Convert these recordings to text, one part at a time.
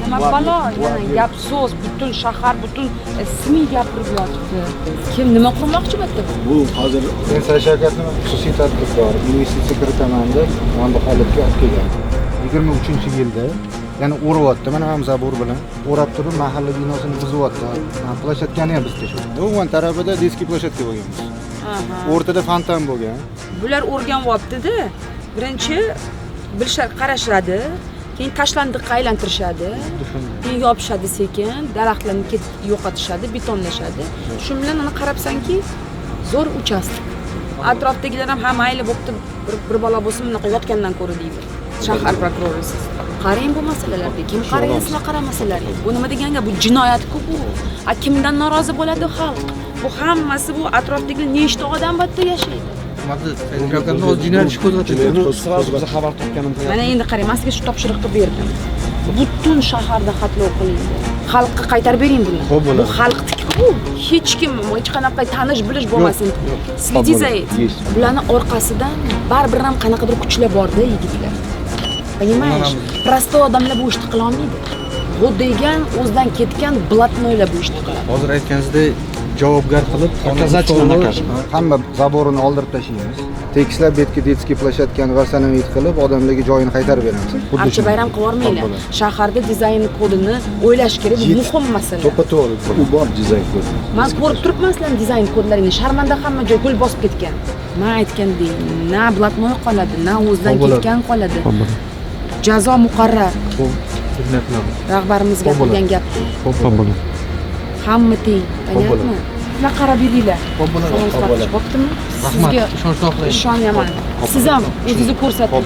Nima balo, yana gap so'z, butun shahar, butun ismiy gapirib yotibdi. Kim nima qilmoqchi bu yerda? Bu hozir Sensiya Shavkatning xususiy tadbirkor, investitsiya kiritaman deb mana bu holatga olib kelgan. 23-yilda ya'ni o'ryapti, mana ham zabur bilan o'rab turib mahalla binosini buzyapti. Plashatkani ham biz tekshirdik. O'ng tarafida diski plashatka bo'lganmiz. O'rtada fontan bo'lgan. Bular o'rganyapti-da. Birinchi bilishar, qarashadi, keyin tashlandiqqa aylantirishadi, keyin yopishadi sekin, daraxtlarni yo'qotishadi, betonlashadi. Shu bilan ana qarabsanki, zo'r uchastka. Atrofdagilar ham ha mayli bo'pti, bir bola bo'lsin, bunaqa yotgandan ko'ra deydi. Shahar prokurori siz. Qarang bu masalalarga, kim qarayapsizlar qaramasalar. Bu nima deganga, bu jinoyat-ku bu. Kimdan norozi bo'ladi xalq? Bu hammasi bu atrofdagi nechta odam bu yerda yashaydi. Shavkatni o'z jinoyat ishi qo'zg'atildi. Biz xabar topganimizda. Mana endi qarang, men sizga shu topshiriqni berdim. Butun shaharda xatlov qilindi. Xalqqa qaytarib bering buni. Bu xalqniki-ku. Hech kim, hech qanaqa tanish bilish bo'lmasin. Следи за этим. Bularning orqasidan baribir ham qanaqadir kuchlar bor-da, yigitlar. Понимаешь? Prosto odamlar bu ishni qila olmaydi. Bu degan o'zidan ketgan blatnoylar bu ishni qiladi. Hozir aytganingizdek javobgar qilib, dokazachilar hamma zaborini oldirib tashlaymiz. Tekislab betga detskiy plashatkani vasalomit qilib, odamlarga joyini qaytarib beramiz. Archa bayram qilib yormanglar. Shaharda dizayn kodini o'ylash kerak, bu muhim masala. To'ppa-to'g'ri, bu bor dizayn kodi. Men ko'rib turibman sizlarning dizayn kodlaringni. Sharmanda hamma joy gul bosib ketgan. Men aytgandek, na blatnoy qoladi, na o'zidan ketgan qoladi. Jazo muqarrar. Rahbarimizga qilgan gap. Hamma teng, понятно? Sizlar qarab yuringlar. Bo'ptimi? Sizga ishonyaman. Siz ham o'zingizni ko'rsating.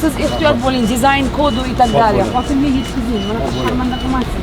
Siz ehtiyot bo'ling, dizayn kodu и так далее. Hokimga yetkazing. Mana sharmanda qilmasin.